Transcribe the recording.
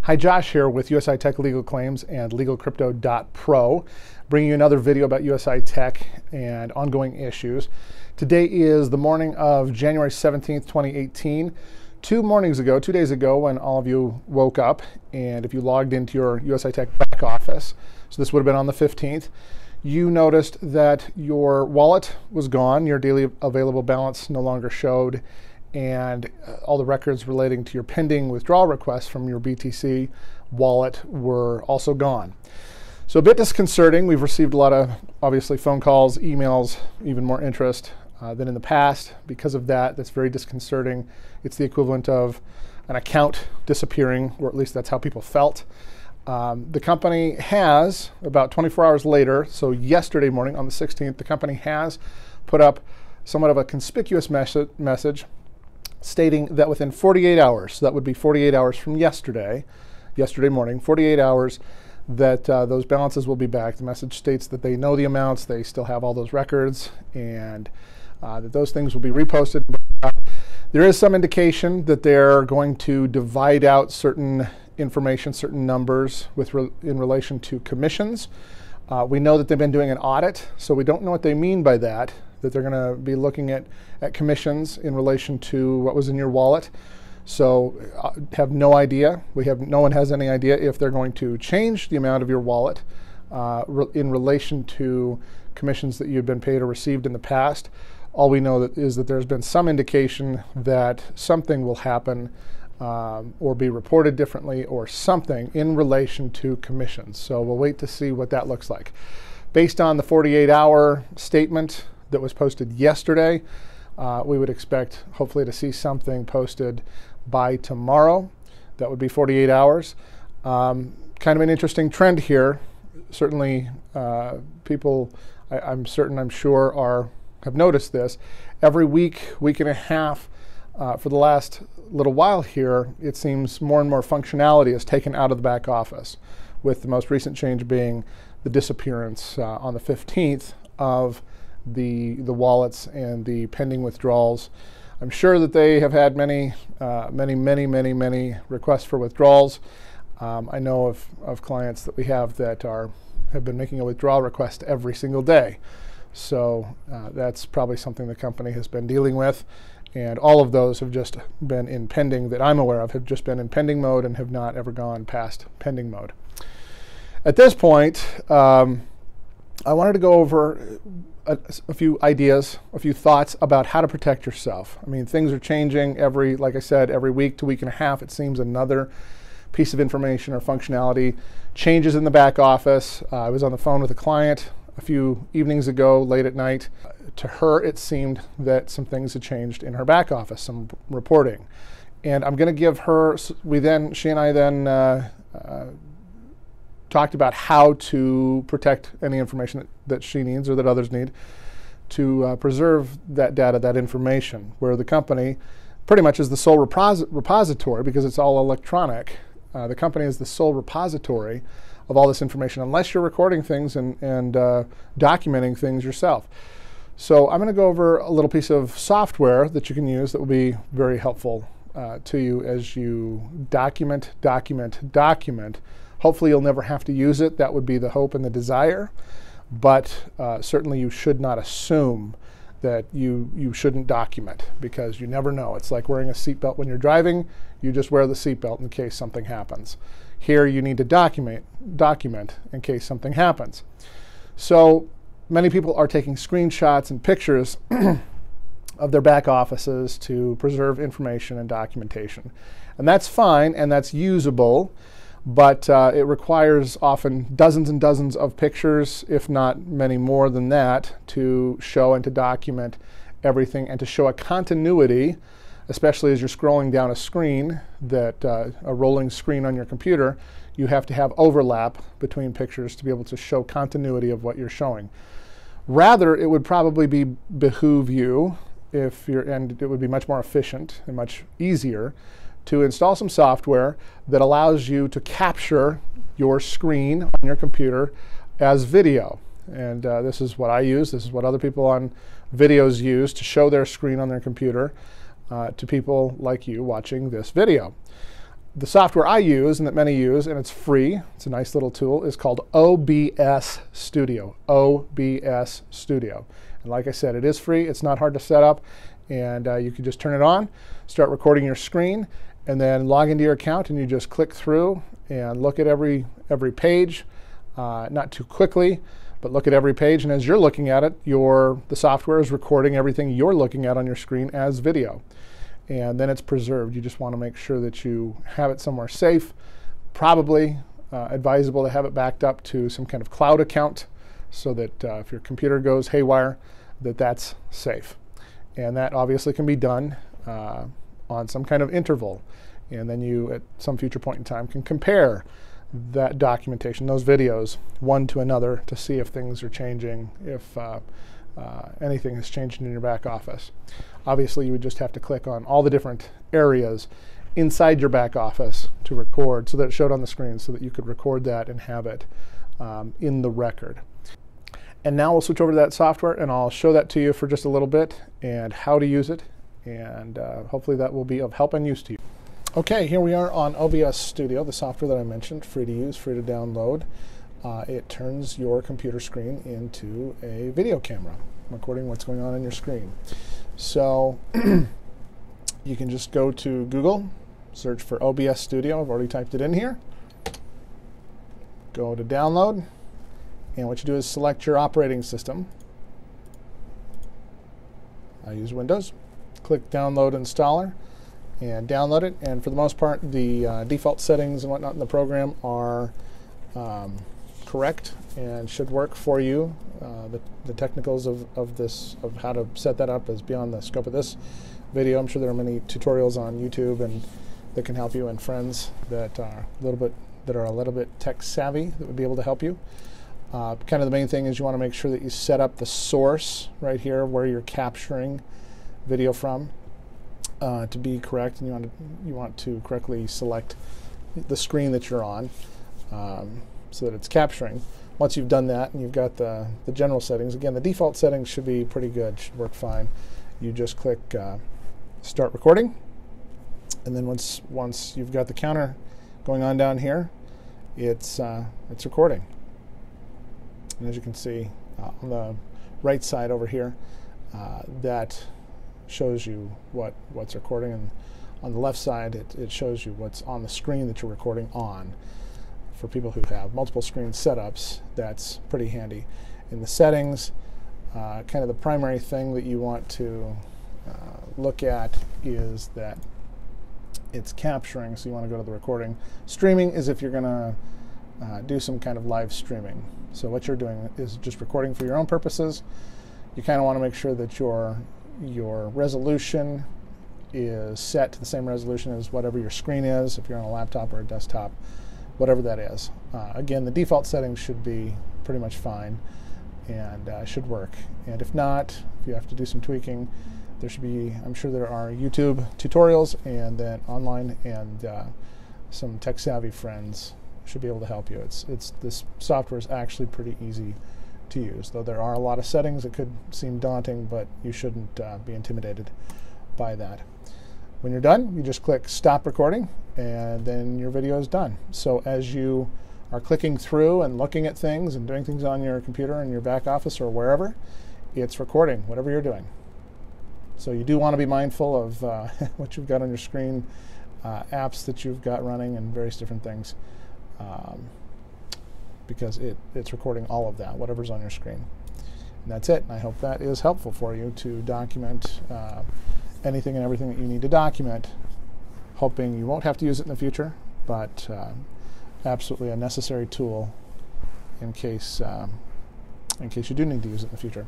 Hi, Josh here with USI Tech Legal Claims and LegalCrypto.pro, bringing you another video about USI Tech and ongoing issues. Today is the morning of January 17th, 2018. 2 days ago, when all of you woke up, and if you logged into your USI Tech back office, so this would have been on the 15th, you noticed that your wallet was gone, your daily available balance no longer showed, and all the records relating to your pending withdrawal requests from your BTC wallet were also gone. So a bit disconcerting. We've received a lot of, obviously, phone calls, emails, even more interest than in the past. Because of that, that's very disconcerting. It's the equivalent of an account disappearing, or at least that's how people felt. The company has, about 24 hours later, so yesterday morning on the 16th, the company has put up somewhat of a conspicuous message stating that within 48 hours, so that would be 48 hours from yesterday morning, 48 hours, that those balances will be back. The message states that they know the amounts, they still have all those records, and that those things will be reposted. There is some indication that they're going to divide out certain information, certain numbers in relation to commissions. We know that they've been doing an audit, so we don't know what they mean by that they're going to be looking at commissions in relation to what was in your wallet. So have no idea. No one has any idea if they're going to change the amount of your wallet in relation to commissions that you've been paid or received in the past. All we know is that there's been some indication that something will happen or be reported differently or something in relation to commissions. So we'll wait to see what that looks like. Based on the 48-hour statement that was posted yesterday, we would expect hopefully to see something posted by tomorrow. That would be 48 hours. Kind of an interesting trend here. Certainly people, I'm sure have noticed this. Every week and a half for the last little while here, it seems more and more functionality is taken out of the back office, with the most recent change being the disappearance on the 15th of the wallets and the pending withdrawals. I'm sure that they have had many requests for withdrawals. I know of clients that we have that have been making a withdrawal request every single day. So that's probably something the company has been dealing with. And all of those have just been in pending, that I'm aware of, have just been in pending mode and have not ever gone past pending mode. At this point, I wanted to go over a few ideas, a few thoughts about how to protect yourself. I mean, things are changing like I said, every week to week and a half, it seems another piece of information or functionality changes in the back office. I was on the phone with a client a few evenings ago, late at night. To her, it seemed that some things had changed in her back office, some reporting. And I'm going to give her, she and I then talked about how to protect any information that she needs or that others need to preserve that data, that information, where the company pretty much is the sole repository, because it's all electronic. The company is the sole repository of all this information, unless you're recording things and documenting things yourself. So I'm going to go over a little piece of software that you can use that will be very helpful to you as you document. Hopefully you'll never have to use it. That would be the hope and the desire. But certainly you should not assume that you shouldn't document, because you never know. It's like wearing a seatbelt when you're driving. You just wear the seatbelt in case something happens. Here you need to document in case something happens. So many people are taking screenshots and pictures of their back offices to preserve information and documentation. And that's fine and that's usable, but it requires often dozens and dozens of pictures, if not many more than that, to show and to document everything and to show a continuity, especially as you're scrolling down a screen, a rolling screen on your computer. You have to have overlap between pictures to be able to show continuity of what you're showing. Rather, it would probably behoove you, and it would be much more efficient and much easier to install some software that allows you to capture your screen on your computer as video. And this is what I use. This is what other people on videos use to show their screen on their computer to people like you watching this video. The software I use and that many use, and it's free, it's a nice little tool, is called OBS Studio. OBS Studio. And like I said, it is free, it's not hard to set up, and you can just turn it on, start recording your screen, and then log into your account, and you just click through and look at every page, not too quickly, but look at every page, and as you're looking at it, the software is recording everything you're looking at on your screen as video. And then it's preserved. You just want to make sure that you have it somewhere safe. Probably advisable to have it backed up to some kind of cloud account so that if your computer goes haywire, that's safe. And that obviously can be done on some kind of interval. And then you, at some future point in time, can compare that documentation, those videos, one to another to see if things are changing, if anything has changed in your back office. Obviously, you would just have to click on all the different areas inside your back office to record so that it showed on the screen so that you could record that and have it in the record. And now we'll switch over to that software and I'll show that to you for just a little bit and how to use it, and hopefully that will be of help and use to you. Okay, here we are on OBS Studio, the software that I mentioned, free to use, free to download. It turns your computer screen into a video camera, recording what's going on your screen. So you can just go to Google, search for OBS Studio. I've already typed it in here. Go to download, and what you do is select your operating system. I use Windows. Click Download Installer and download it. And for the most part, the default settings and whatnot in the program are correct and should work for you. The technicals of how to set that up is beyond the scope of this video. I'm sure there are many tutorials on YouTube and that can help you, and friends that are a little bit tech savvy that would be able to help you. Kind of the main thing is you want to make sure that you set up the source right here where you're capturing video from to be correct, and you want to correctly select the screen that you're on so that it's capturing. Once you've done that and you've got the general settings, again, the default settings should be pretty good, should work fine. You just click Start Recording, and then once you've got the counter going on down here, it's recording. And as you can see on the right side over here, that shows you what's recording, and on the left side it shows you what's on the screen that you're recording on. For people who have multiple screen setups, that's pretty handy. In the settings, kind of the primary thing that you want to look at is that it's capturing, so you want to go to the recording. Streaming is if you're going to do some kind of live streaming. So what you're doing is just recording for your own purposes. You kind of want to make sure that your resolution is set to the same resolution as whatever your screen is, if you're on a laptop or a desktop, whatever that is. Again, the default settings should be pretty much fine and should work. And if not, if you have to do some tweaking, there should be, I'm sure there are YouTube tutorials and then online, and some tech savvy friends should be able to help you. This software is actually pretty easy to use, though there are a lot of settings that could seem daunting, but you shouldn't be intimidated by that. When you're done, you just click Stop Recording, and then your video is done. So as you are clicking through and looking at things and doing things on your computer in your back office or wherever, it's recording whatever you're doing. So you do want to be mindful of what you've got on your screen, apps that you've got running, and various different things, because it's recording all of that, whatever's on your screen. And that's it. And I hope that is helpful for you to document anything and everything that you need to document, hoping you won't have to use it in the future, but absolutely a necessary tool in case you do need to use it in the future.